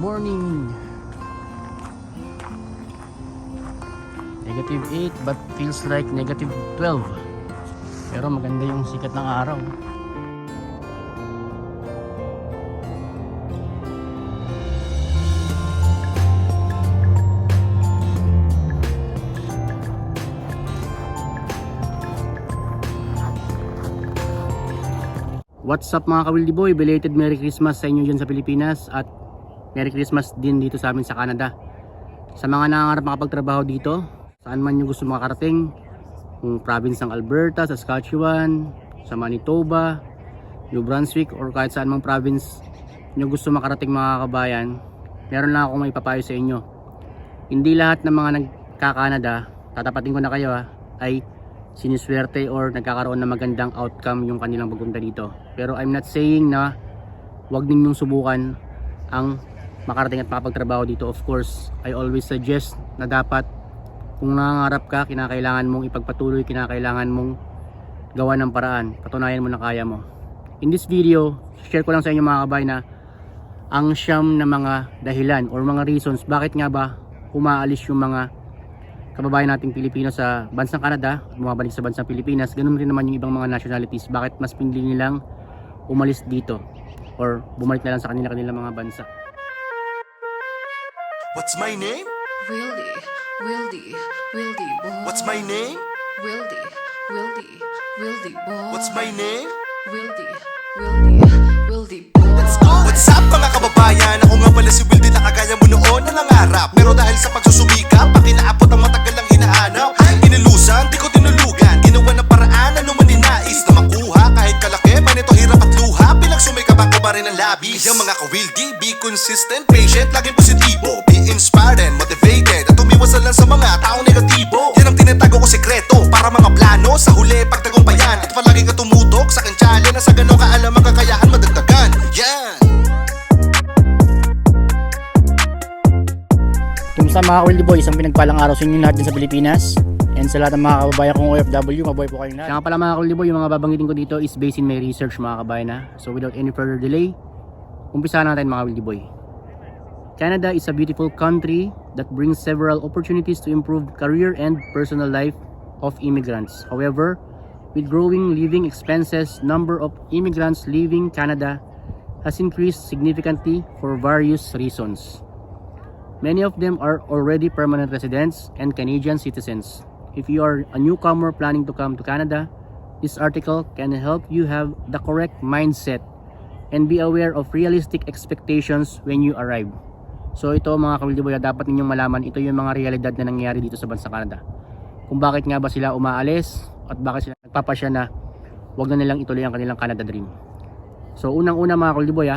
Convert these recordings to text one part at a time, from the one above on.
morning. -8 but feels like -12. Pero maganda yung sikat ng araw. What's up mga ka-Wildy Boy? Belated Merry Christmas sa inyo dyan sa Pilipinas at Merry Christmas din dito sa amin sa Canada. Sa mga nangangarap makapagtrabaho dito, saan man nyo gusto makarating, kung province ng Alberta, Saskatchewan, sa Manitoba, New Brunswick, or kahit saan mang province nyo gusto makarating mga kabayan, meron lang akong may papayo sa inyo. Hindi lahat ng mga nagka-Canada, tatapatin ko na kayo ay siniswerte or nagkakaroon ng magandang outcome yung kanilang pagpunta dito. Pero I'm not saying na wag ninyong subukan ang makarating at makapagtrabaho dito. Of course, I always suggest na dapat kung nangangarap ka, kinakailangan mong ipagpatuloy, kinakailangan mong gawa ng paraan, patunayan mo na kaya mo. In this video, share ko lang sa inyo mga kabay na ang siyam na mga dahilan or mga reasons bakit nga ba umaalis yung mga kababayan nating Pilipino sa bansang Canada at bumabalik sa bansang Pilipinas. Ganun rin naman yung ibang mga nationalities, bakit mas pinili nilang umalis dito or bumalik na lang sa kanilang mga bansa. What's my name? Wildy boy. What's my name? Wildy boy. What's my name? Wildy boy. Let's go! What's up mga kababayan? Ako nga pala si Wildy na kagaya mo noon na nangarap. Pero dahil sa pagsusumikap, pag inaabot ang matagal lang hinahanap, inilusan, di ko tinulugan. Ginawa ng paraan, ano man ninais na makuha. Kahit kalaki, man ito hirap at luha. Pinagsumikap ako pa rin ang labis. Kaya mga ka-Wildy, be consistent, patient, laging positibo. Be inspired and motivated. At umiwas lang sa mga taong negatibo. Yan ang tinatago ko sekreto para mga plano sa huli pagtagumpayan. At palagi ka tumutok sa aking challenge na sa ganong kaalam ang kakayahan madagdagan. Yan! Kumusta mga ka-Wildy Boy? Isang pinagpalang araw sa inyo lahat din sa Pilipinas and sa lahat ng mga kababayan kong OFW, mabuhay po kayong lahat. Kaya pala mga ka-Wildy Boy, yung mga babanggitin ko dito is based in my research mga kabayan. So without any further delay, umpisa natin mga ka-Wildy Boy. Canada is a beautiful country that brings several opportunities to improve career and personal life of immigrants. However, with growing living expenses, number of immigrants leaving Canada has increased significantly for various reasons. Many of them are already permanent residents and Canadian citizens. If you are a newcomer planning to come to Canada, this article can help you have the correct mindset and be aware of realistic expectations when you arrive. So ito mga ka-Wildy Boy, dapat ninyong malaman, ito yung mga realidad na nangyayari dito sa bansang Canada. Kung bakit nga ba sila umaalis at bakit sila nagpapasya na wag na nilang ituloy ang kanilang Canada dream. So unang-una mga ka-Wildy Boy,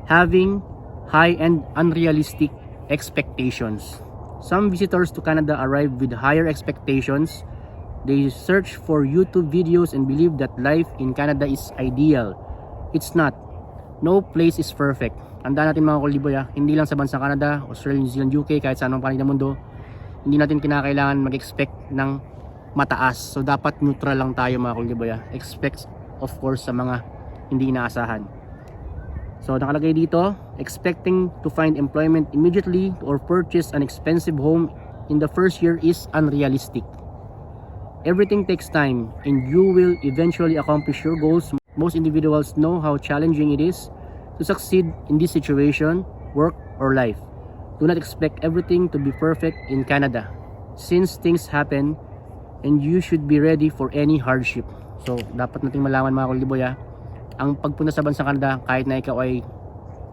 having high and unrealistic expectations. Some visitors to Canada arrive with higher expectations. They search for YouTube videos and believe that life in Canada is ideal. It's not. No place is perfect. Tandaan natin mga ka-Wildy Boy, hindi lang sa bansang Canada, Australia, New Zealand, UK, kahit saan mang panig ng mundo, hindi natin kinakailangan mag-expect ng mataas. So dapat neutral lang tayo mga ka-Wildy Boy. Expect of course sa mga hindi inaasahan. So nakalagay dito, expecting to find employment immediately or purchase an expensive home in the first year is unrealistic. Everything takes time and you will eventually accomplish your goals. Most individuals know how challenging it is to succeed in this situation, work or life. Do not expect everything to be perfect in Canada, since things happen and you should be ready for any hardship. So dapat nating malaman mga ka-Wildy Boy, ang pagpunta sa bansang Canada, kahit na ikaw ay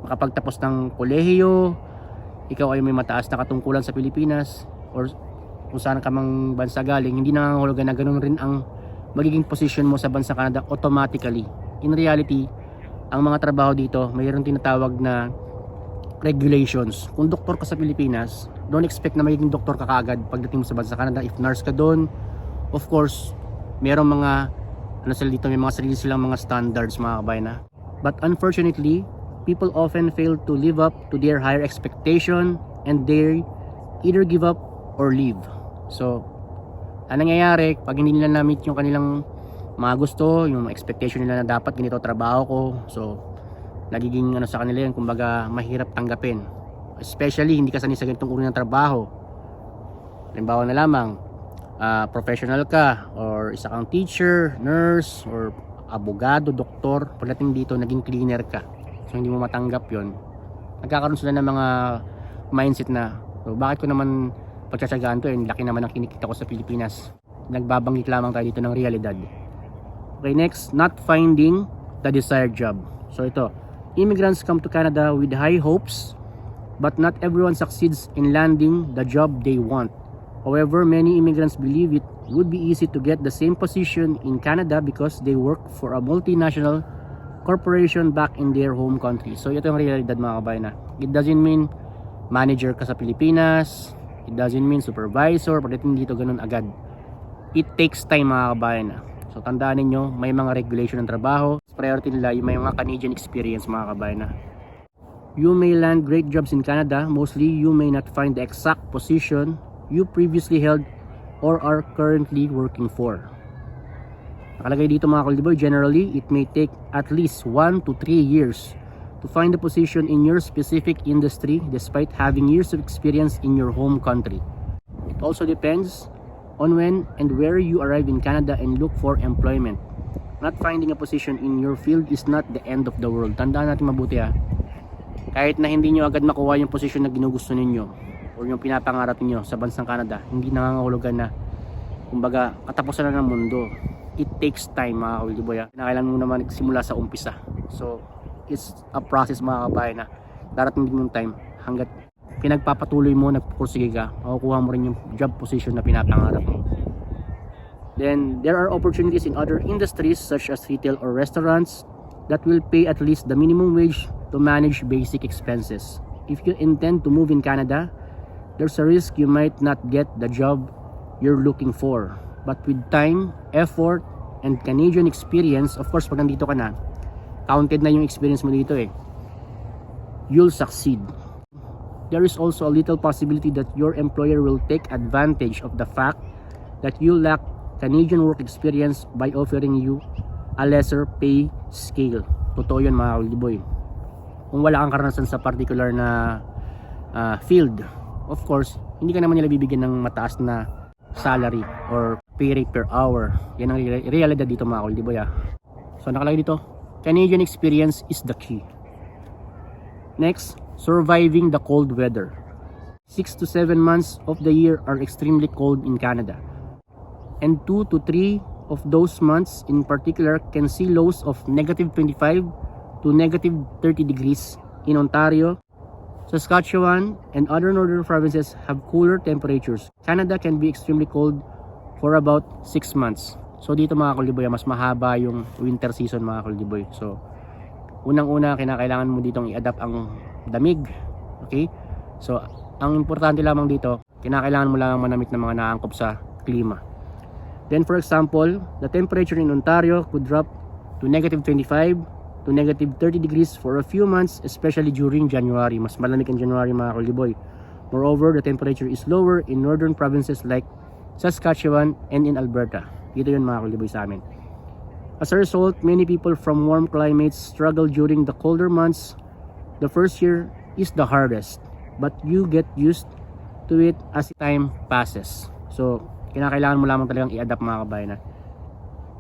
makapagtapos ng kolehiyo, ikaw ay may mataas na katungkulan sa Pilipinas or kung saan ka mang bansa galing, hindi nangangahulugan na ganun rin ang magiging position mo sa bansang Canada automatically. In reality, ang mga trabaho dito, mayroong tinatawag na regulations. Kung doktor ka sa Pilipinas, don't expect na magiging doktor ka kaagad pagdating mo sa bansang Canada. If nurse ka doon, of course, mayroong mga dito, may mga sarili silang mga standards mga kabayan. But unfortunately, people often fail to live up to their higher expectation and they either give up or leave. So ang nangyayari pag hindi nila na-meet yung kanilang mga gusto, yung expectation nila na dapat ganito trabaho ko, so nagiging sa kanila yan, kumbaga mahirap tanggapin. especially hindi ka sanay sa ganitong uri ng trabaho. Halimbawa na lamang, professional ka or isa kang teacher, nurse, or abogado, doktor, pagdating dito naging cleaner ka, so hindi mo matanggap yon. Nagkakaroon sila ng mga mindset na, so bakit ko naman pagtsatsagaan to, laki naman ang kinikita ko sa Pilipinas. Nagbabanggit lamang tayo dito ng realidad. Okay, next, not finding the desired job. So ito, immigrants come to Canada with high hopes, but not everyone succeeds in landing the job they want. However, many immigrants believe it would be easy to get the same position in Canada because they work for a multinational corporation back in their home country. So ito yung realidad mga kabayan na. It doesn't mean manager ka sa Pilipinas, it doesn't mean supervisor, pagdating dito ganun agad. It takes time mga kabayan na. So tandaan ninyo, may mga regulation ng trabaho. Priority nila yung may mga Canadian experience mga kabayan na. You may land great jobs in Canada, mostly you may not find the exact position you previously held or are currently working for. Nakalagay dito mga Kaldiboy, generally it may take at least 1 to 3 years to find a position in your specific industry despite having years of experience in your home country. It also depends on when and where you arrive in Canada and look for employment. Not finding a position in your field is not the end of the world. Tandaan natin mabuti ha. Kahit na hindi nyo agad makuha yung position na ginugusto ninyo o yung pinapangarap niyo sa bansang Canada, hindi nangangahulugan na kumbaga katapusan na ng mundo. It takes time mga Kaldiboy. Kailangan mo naman simula sa umpisa. So it's a process mga kabayan na darating din yung time hanggat pinagpapatuloy mo, nagpupursige ka, makukuha mo rin yung job position na pinapangarap mo. Then there are opportunities in other industries such as retail or restaurants that will pay at least the minimum wage to manage basic expenses. If you intend to move in Canada, there's a risk you might not get the job you're looking for. But with time, effort, and Canadian experience, of course, pag nandito ka na, counted na yung experience mo dito you'll succeed. There is also a little possibility that your employer will take advantage of the fact that you lack Canadian work experience by offering you a lesser pay scale. Totoo yun mga Kaldiboy. Kung wala kang karanasan sa particular na field, of course, hindi ka naman nila bibigyan ng mataas na salary or pay rate per hour. Yan ang realidad dito mga Kaldiboy. So nakalagay dito, Canadian experience is the key. Next, surviving the cold weather. 6 to 7 months of the year are extremely cold in Canada. And 2 to 3 of those months in particular can see lows of negative 25 to negative 30 degrees in Ontario. Saskatchewan and other northern provinces have cooler temperatures. Canada can be extremely cold for about 6 months. So dito mga Kaldiboy, mas mahaba yung winter season mga Kaldiboy. So unang-una, kinakailangan mo ditong i-adapt ang damig. Okay? So ang importante lamang dito, kinakailangan mo lang manamit ng mga naangkop sa klima. Then for example, the temperature in Ontario could drop to negative 25 to negative 30 degrees for a few months, especially during January. Mas malamig ang January mga Kaldiboy. Moreover, the temperature is lower in northern provinces like Saskatchewan and in Alberta. Dito yun mga Kaldiboy sa amin. As a result, many people from warm climates struggle during the colder months. The first year is the hardest, but you get used to it as time passes. So, kinakailangan mo lamang talagang i-adapt mga kabayan.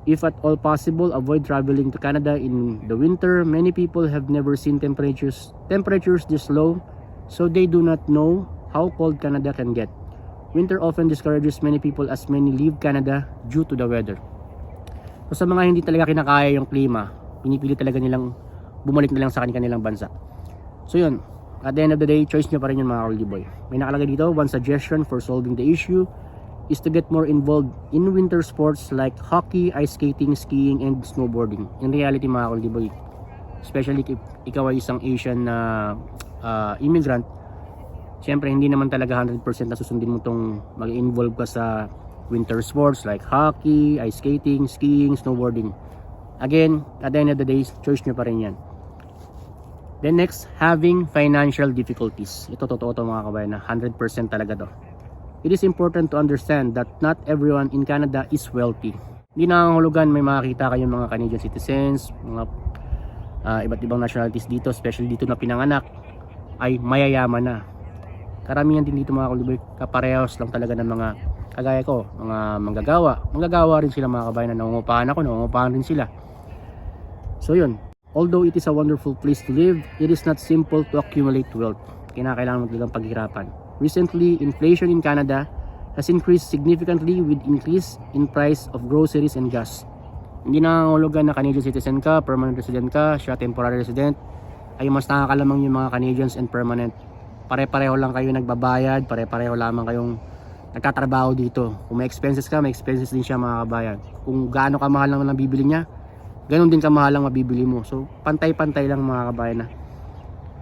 If at all possible, avoid traveling to Canada in the winter. Many people have never seen temperatures this low, so they do not know how cold Canada can get. Winter often discourages many people as many leave Canada due to the weather. So sa mga hindi talaga kinakaya yung klima, pinipili talaga nilang bumalik na lang sa kanilang bansa. So yun, at the end of the day, choice nyo pa rin yun mga Kaldiboy. May nakalagay dito, one suggestion for solving the issue is to get more involved in winter sports like hockey, ice skating, skiing, and snowboarding. In reality mga Kaldiboy, especially if ikaw ay isang Asian na immigrant, syempre hindi naman talaga 100% na susundin mo tong mag-involve ka sa winter sports like hockey, ice skating, skiing, snowboarding. Again, at the end of the day, choice nyo pa rin yan. Then next, having financial difficulties. Ito totoo to mga kabayan na 100% talaga to. It is important to understand that not everyone in Canada is wealthy. Hindi nangangahulugan may makakita kayong mga Canadian citizens, mga iba't ibang nationalities dito, especially dito na pinanganak, ay mayayaman na. Karamihan din dito mga kaulibay, kaparehas lang talaga ng mga kagaya ko, mga manggagawa rin sila mga kabayan na nangungupahan rin sila. So yun, although it is a wonderful place to live, it is not simple to accumulate wealth. Kinakailangan mo talagang paghirapan. Recently, inflation in Canada has increased significantly with increase in price of groceries and gas. Hindi nangangahulugan na Canadian citizen ka, permanent resident ka, siya temporary resident, ay mas nakakalamang yung mga Canadians and permanent. Pare-pareho lang kayo nagbabayad, pare-pareho lamang kayong nagtatrabaho dito. Kung may expenses ka, may expenses din siya mga kabayan. Kung gaano kamahal lang ang bibili niya, ganun din kamahal ang mabibili mo. So pantay-pantay lang mga kabayan na.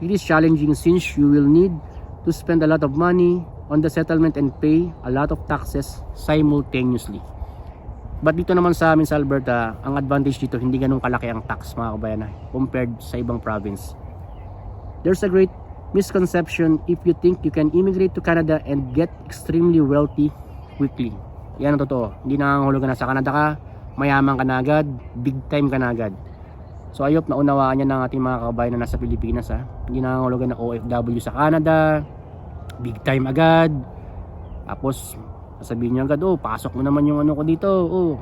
It is challenging since you will need to spend a lot of money on the settlement and pay a lot of taxes simultaneously. But dito naman sa amin sa Alberta, ang advantage dito hindi ganun kalaki ang tax mga kabayan na compared sa ibang province. There's a great misconception if you think you can immigrate to Canada and get extremely wealthy quickly. Yan ang totoo. Hindi nangangahulugan na sa Canada ka, mayaman ka na agad, big time ka na agad. So I hope na unawaan niya ng ating mga kabayan na nasa Pilipinas ha. Hindi nangangahulugan na OFW sa Canada, big time agad. Tapos sasabihin niya agad, oh pasok mo naman yung ano ko dito, oh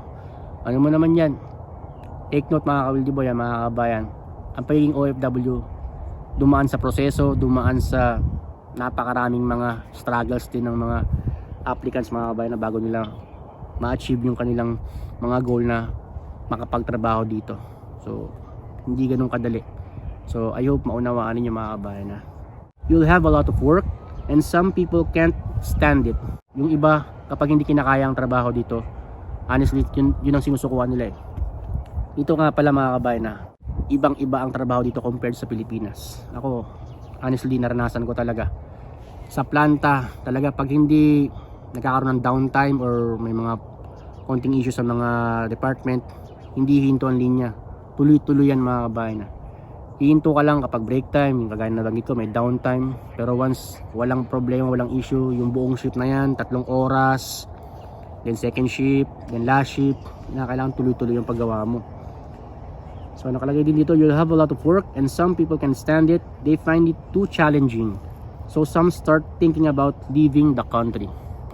ano mo naman yan. Take note mga kawildiboy, mga kabayan, ang pagiging OFW dumaan sa proseso, dumaan sa napakaraming mga struggles din ng mga applicants mga kabayan na bago nila ma-achieve yung kanilang mga goal na makapagtrabaho dito. So hindi ganun kadali. So I hope maunawaan ninyo mga kabayan na you'll have a lot of work and some people can't stand it. Yung iba kapag hindi kinakaya ang trabaho dito, honestly yun ang sinusukuan nila eh. Dito nga pala mga kabayan na ibang iba ang trabaho dito compared sa Pilipinas. Ako honestly naranasan ko talaga sa planta talaga pag hindi nagkakaroon ng downtime or may mga konting issues sa mga department, hindi hinto ang linya, tuloy-tuloy yan mga kabayan na. Hihinto ka lang kapag break time, kagaya na banggit ko may downtime, pero once walang problema, walang issue, yung buong shift na yan 3 oras, then second shift, then last shift, na kailangan tuloy-tuloy yung paggawa mo. So nakalagay din dito, you'll have a lot of work and some people can stand it, they find it too challenging. So some start thinking about leaving the country.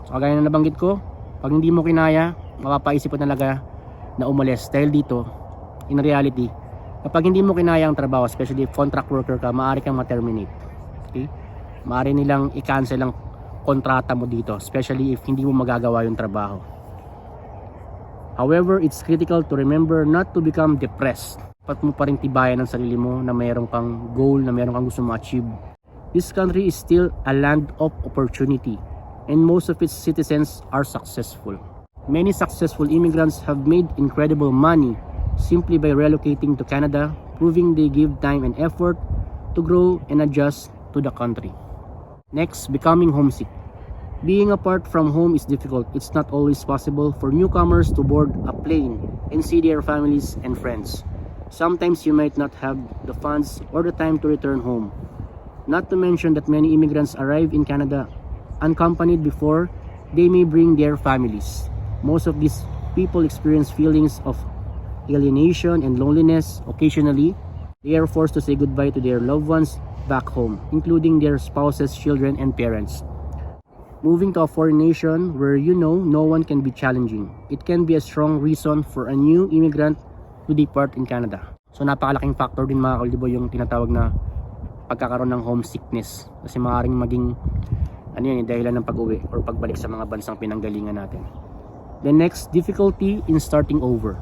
So kagaya na nabanggit ko, pag hindi mo kinaya, mapapaisip ka talaga na umalis. Dahil dito, in reality, kapag hindi mo kinaya ang trabaho, especially if contract worker ka, maaari kang ma-terminate. Okay? Maaari nilang i-cancel ang kontrata mo dito, especially if hindi mo magagawa yung trabaho. However, it's critical to remember not to become depressed. Dapat mo pa rin tibayan ang sarili mo na mayroon kang goal, na mayroon kang gusto ma-achieve. This country is still a land of opportunity and most of its citizens are successful. Many successful immigrants have made incredible money simply by relocating to Canada, proving they give time and effort to grow and adjust to the country. Next, becoming homesick. Being apart from home is difficult. It's not always possible for newcomers to board a plane and see their families and friends. Sometimes you might not have the funds or the time to return home. Not to mention that many immigrants arrive in Canada unaccompanied before they may bring their families. Most of these people experience feelings of alienation and loneliness. Occasionally, they are forced to say goodbye to their loved ones back home, including their spouses, children, and parents. Moving to a foreign nation where you know no one can be challenging. It can be a strong reason for a new immigrant to depart in Canada. So napakalaking factor din mga kaldibo yung tinatawag na pagkakaroon ng homesickness. Kasi maaaring maging dahilan ng pag-uwi or pagbalik sa mga bansang pinanggalingan natin. The next, difficulty in starting over.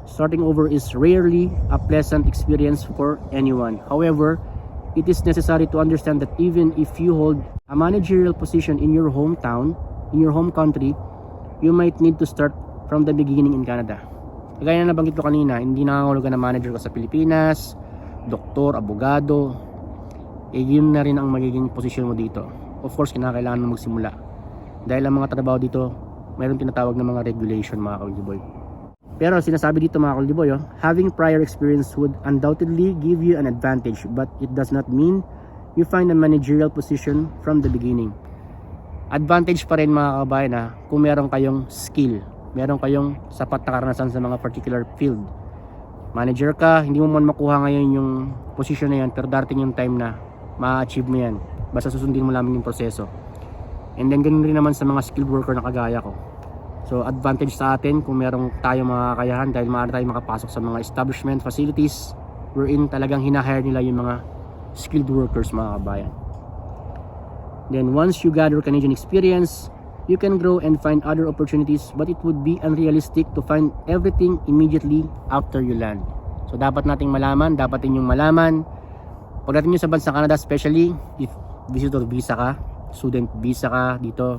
Starting over is rarely a pleasant experience for anyone. However, it is necessary to understand that even if you hold a managerial position in your hometown, in your home country, you might need to start from the beginning in Canada. Kagaya na nabanggit ko kanina, hindi nangangahulugan na manager ka sa Pilipinas, doktor, abogado, yun na rin ang magiging posisyon mo dito. Of course, kinakailangan mo magsimula. Dahil ang mga trabaho dito, mayroon tinatawag na mga regulation mga kauliboy. Pero sinasabi dito mga kauliboy, having prior experience would undoubtedly give you an advantage, but it does not mean you find a managerial position from the beginning. Advantage pa rin mga kabayan na kung meron kayong skill, meron kayong sapat na karanasan sa mga particular field. Manager ka, hindi mo man makuha ngayon yung position na yan, pero darating yung time na ma-achieve mo yan. Basta susundin mo lamang yung proseso. And then ganun rin naman sa mga skilled worker na kagaya ko. So advantage sa atin kung merong tayong mga kakayahan dahil maaari tayong makapasok sa mga establishment facilities wherein talagang hinahire nila yung mga skilled workers, mga kabayan. Then once you gather Canadian experience, you can grow and find other opportunities, but it would be unrealistic to find everything immediately after you land. So dapat nating malaman, dapat ninyong malaman pagdating nyo sa bansang Canada, especially if visitor visa ka, student visa ka dito,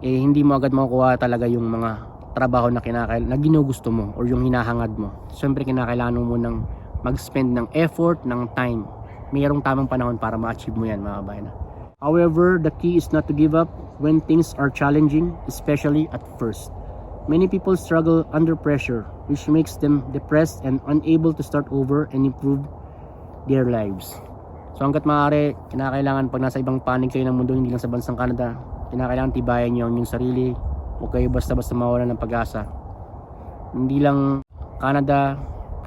eh hindi mo agad makukuha talaga yung mga trabaho na na ginugusto mo or yung hinahangad mo. Siyempre kinakailangan mo nang mag-spend ng effort, ng time. Mayroong tamang panahon para ma-achieve mo yan, mga kabayan. However, the key is not to give up when things are challenging, especially at first. Many people struggle under pressure, which makes them depressed and unable to start over and improve their lives. So hanggat maaari, kinakailangan pag nasa ibang panig kayo ng mundo, hindi lang sa bansang Canada, kinakailangan tibayan nyo ang inyong sarili. Huwag kayo basta-basta mawalan ng pag-asa. Hindi lang Canada,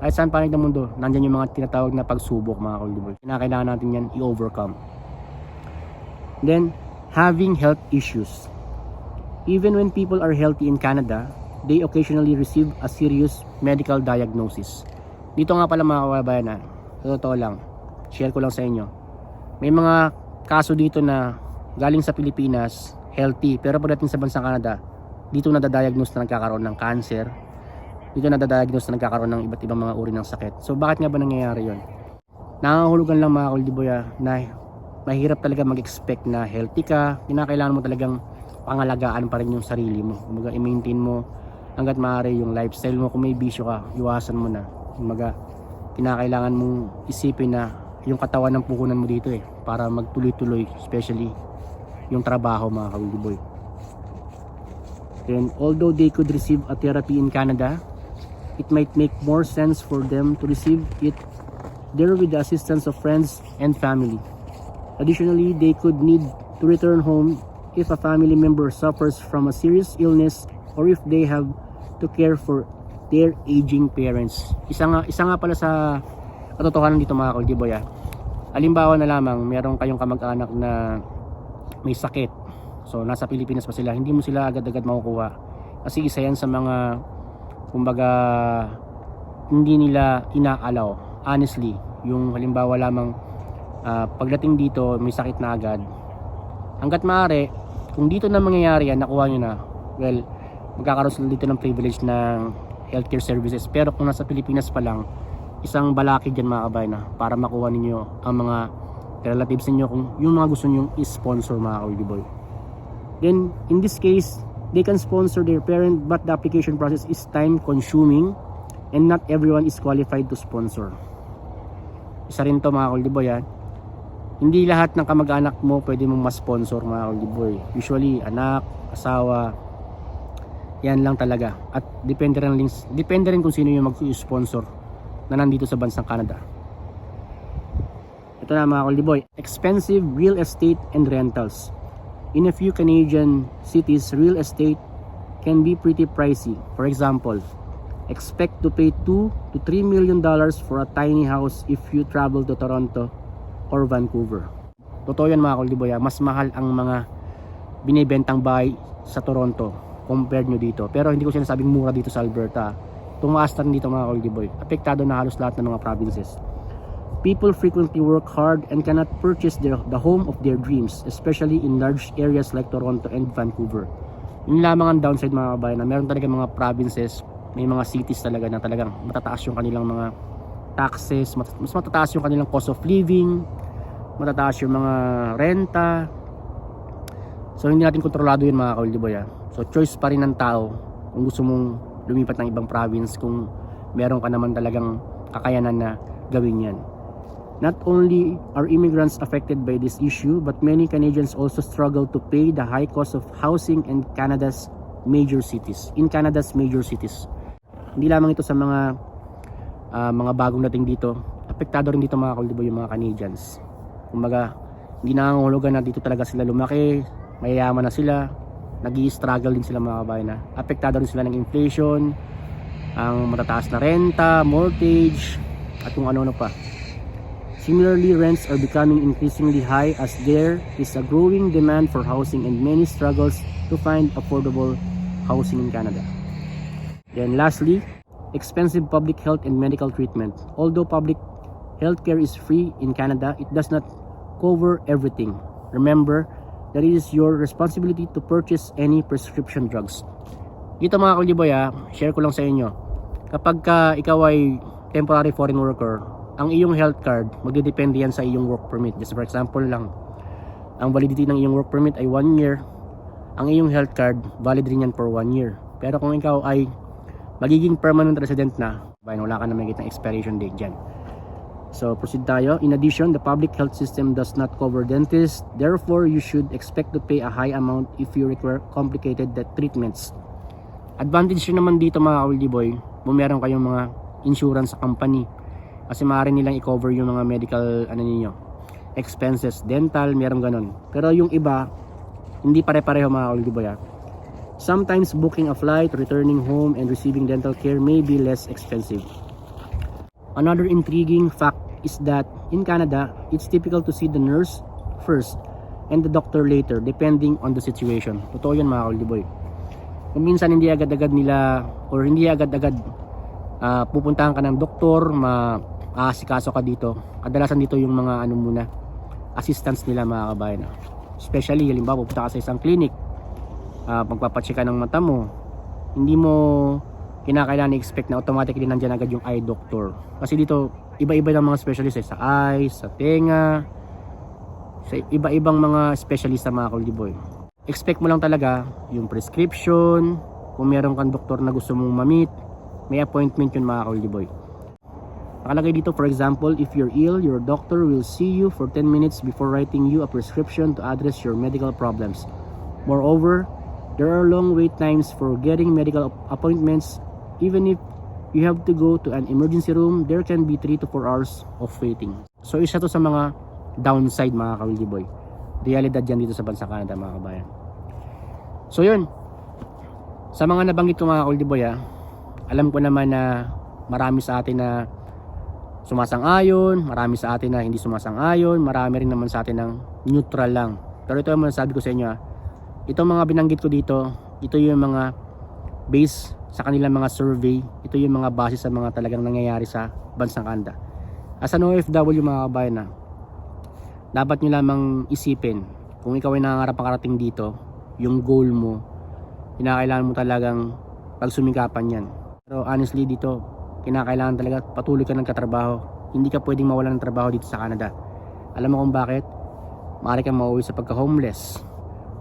kahit saan panig ng mundo, nandyan yung mga tinatawag na pagsubok, mga kauliboy. Kinakailangan natin yan i-overcome. Then, having health issues. Even when people are healthy in Canada, they occasionally receive a serious medical diagnosis. Dito nga pala, mga kababayan, sa totoo lang, share ko lang sa inyo. May mga kaso dito na galing sa Pilipinas, healthy, pero pagdating sa bansang Canada, dito nadadiagnose na nagkakaroon ng cancer, dito nadadiagnose na nagkakaroon ng iba't ibang mga uri ng sakit. So bakit nga ba nangyayari yon? Nangangahulugan lang, mga kauliboy, na mahirap talaga mag-expect na healthy ka. Kinakailangan mo talagang pangalagaan pa rin yung sarili mo. Kumbaga, i-maintain mo hanggat maaari yung lifestyle mo. Kung may bisyo ka, iwasan mo na. Kumbaga, kinakailangan mong isipin na yung katawan ng puhunan mo dito para magtuloy-tuloy, especially yung trabaho, mga kauliboy. And although they could receive a therapy in Canada, it might make more sense for them to receive it there with the assistance of friends and family. Additionally, they could need to return home if a family member suffers from a serious illness or if they have to care for their aging parents. Isa nga pala sa katotohanan dito, mga kauliboy. Halimbawa na lamang, meron kayong kamag-anak na may sakit. So, nasa Pilipinas pa sila. Hindi mo sila agad-agad makukuha. Kasi isa yan sa mga, kumbaga, hindi nila inaalaw. Honestly, yung halimbawa lamang, pagdating dito may sakit na agad, hanggat maaari kung dito na mangyayari yan, nakuha nyo na, well, magkakaroon sila dito ng privilege ng healthcare services. Pero kung nasa Pilipinas pa lang, isang balaki dyan, mga kabayan, para makuha ninyo ang mga relatives ninyo kung yung mga gusto nyo i-sponsor, mga kauliboy. Then in this case, they can sponsor their parent, but the application process is time consuming and not everyone is qualified to sponsor. Isa rin to, mga kauliboy. Hindi lahat ng kamag-anak mo pwede mong ma-sponsor, mga kauliboy. Usually, anak, asawa, yan lang talaga. At depende rin kung sino yung mag-sponsor na nandito sa bansang Canada. Ito na, mga kauliboy. Expensive real estate and rentals. In a few Canadian cities, real estate can be pretty pricey. For example, expect to pay $2 to $3 million for a tiny house if you travel to Toronto or Vancouver. Totoo yan, mga kauliboy. Mas mahal ang mga binibentang bahay sa Toronto compared nyo dito. Pero hindi ko sinasabing mura dito sa Alberta. Tumaas na rin dito, mga kauliboy. Apektado na halos lahat ng mga provinces. People frequently work hard and cannot purchase the home of their dreams, especially in large areas like Toronto and Vancouver. Yun lamang ang downside, mga kabayan, na meron talaga mga provinces, may mga cities talaga na talagang matataas yung kanilang mga taxes, mas matataas yung kanilang cost of living, matataas yung mga renta. So hindi natin kontrolado yun, mga kauliboy. So choice pa rin ng tao kung gusto mong lumipat ng ibang province, kung meron ka naman talagang kakayanan na gawin yan. Not only are immigrants affected by this issue, but many Canadians also struggle to pay the high cost of housing in Canada's major cities. Hindi lamang ito sa mga bagong dating dito. Apektado rin dito, mga kauliboy, yung mga Canadians. Kumbaga, hindi nangangahulugan na dito talaga sila lumaki, mayayaman na sila, nag-i-struggle din sila, mga kabayan. Apektado rin sila ng inflation, ang matataas na renta, mortgage, at kung ano-ano pa. Similarly, rents are becoming increasingly high as there is a growing demand for housing and many struggles to find affordable housing in Canada. Then lastly, expensive public health and medical treatment. Although public healthcare is free in Canada, it does not cover everything. Remember that it is your responsibility to purchase any prescription drugs. Dito mga kuliboy, share ko lang sa inyo. Kapag ikaw ay temporary foreign worker, ang iyong health card, magdedepende yan sa iyong work permit. Just for example lang, ang validity ng iyong work permit ay 1 year. Ang iyong health card, valid rin yan for 1 year. Pero kung ikaw ay magiging permanent resident na, wala ka na makikita ng expiration date dyan. So proceed tayo. In addition, the public health system does not cover dentists. Therefore, you should expect to pay a high amount if you require complicated treatments. Advantage nyo naman dito mga ka-Wildy kung meron kayong mga insurance sa company. Kasi maaari nilang i-cover yung mga medical expenses, dental, meron ganun. Pero yung iba, hindi pare-pareho mga ka-Wildy. Sometimes booking a flight, returning home, and receiving dental care may be less expensive. Another intriguing fact is that in Canada, it's typical to see the nurse first and the doctor later depending on the situation. Totoo yun mga ka-Wildy. Kung minsan hindi agad-agad nila or hindi agad-agad pupuntahan ka ng doktor, aasikaso ka dito. Kadalasan dito yung mga assistants nila mga kabayan. Especially halimbawa pupunta ka sa isang clinic, magpapacheck ka ng mata mo, hindi mo kinakailangan i-expect na automatically nandiyan agad yung eye doctor. Kasi dito iba-iba ng mga specialist sa eyes, sa tenga, sa iba-ibang mga specialist sa mga ka-Wildy. Expect mo lang talaga yung prescription, kung meron kang doktor na gusto mong ma-meet, may appointment yun mga ka-Wildy. Nakalagay dito, for example, if you're ill, your doctor will see you for 10 minutes before writing you a prescription to address your medical problems. Moreover, there are long wait times for getting medical appointments. Even if you have to go to an emergency room, there can be 3 to 4 hours of waiting. So isa to sa mga downside mga ka-Wildy. Realidad yan dito sa bansa Canada mga kabayan. So yun, sa mga nabanggit ko mga ka-Wildy, alam ko naman na marami sa atin na sumasang-ayon, marami sa atin na hindi sumasang-ayon, marami rin naman sa atin ng neutral lang. Pero ito yung sabi ko sa inyo, itong mga binanggit ko dito, ito yung mga base sa kanilang mga survey, ito yung mga base sa mga talagang nangyayari sa bansang Canada. As an OFW mga kabayan, dapat nyo lamang isipin, kung ikaw ay nangangarap makarating dito, yung goal mo, kinakailangan mo talagang pagsumikapan yan. Pero honestly dito, kinakailangan talaga patuloy ka ng katrabaho. Hindi ka pwedeng mawala ng trabaho dito sa Canada. Alam mo kung bakit? Maaari kang mauwi sa pagka-homeless.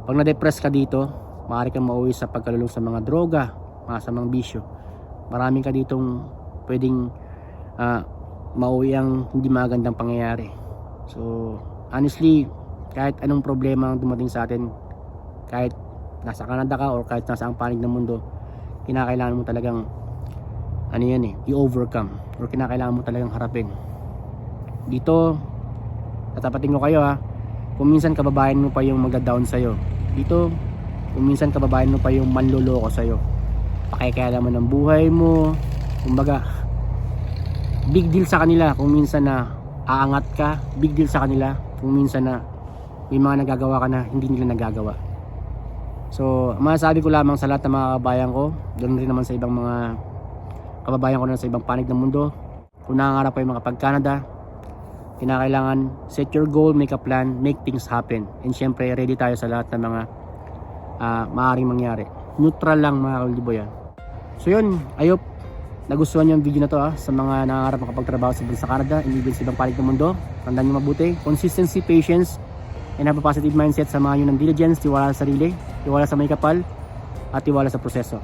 Pag na-depress ka dito, maaari kang mauwi sa pagkalulong sa mga droga, mga samang bisyo. Maraming ka ditong pwedeng mauwi ang hindi magandang pangyayari. So honestly, kahit anong problema ang dumating sa atin, kahit nasa Canada ka or kahit nasa ang panig ng mundo, kinakailangan mo talagang i-overcome or kinakailangan mo talagang harapin. Dito, tatapatin ko kayo kung minsan kababayan mo pa yung magda-down sa'yo. Dito, kung minsan kababayan mo pa yung manloloko sa'yo. Pakikailan mo ng buhay mo. Kumbaga, big deal sa kanila kung minsan na aangat ka. Big deal sa kanila kung minsan na may mga nagagawa ka na hindi nila nagagawa. So, masasabi ko lamang sa lahat ng mga kababayan ko, doon rin naman sa ibang mga kababayan ko na sa ibang panig ng mundo, kung nangangarap kayo makapag-Canada, kinakailangan set your goal, make a plan, make things happen. And syempre, ready tayo sa lahat ng mga maaaring mangyari. Neutral lang mga ka-Wildy. So yun, I hope nagustuhan nyo yung video na to sa mga nangangarap makapagtrabaho sa bansa Canada, even sa ibang panig ng mundo. Tandaan nyo mabuti, consistency, patience, and have a positive mindset. Samahan nyo ng diligence, tiwala sa sarili, tiwala sa may kapal, at tiwala sa proseso.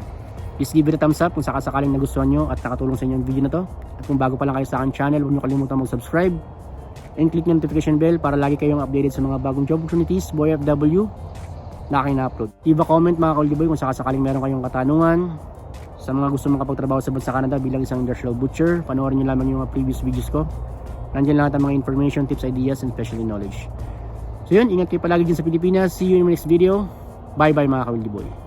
Please give it a thumbs up kung sakasakaling nagustuhan nyo at nakatulong sa inyo yung video na to. At kung bago pa lang kayo sa aking channel, huwag nyo kalimutan mag-subscribe and click yung notification bell para lagi kayong updated sa mga bagong job opportunities, Boy FW, na aking na-upload. Leave a comment mga ka-Wildy kung sakasakaling meron kayong katanungan sa mga gusto makapagtrabaho sa bansa Canada bilang isang industrial butcher. Panoorin nyo lamang yung mga previous videos ko. Nandiyan lahat ang mga information, tips, ideas, and especially knowledge. So yun, ingat kayo palagi dyan sa Pilipinas. See you in my next video. Bye bye mga ka-Wildy.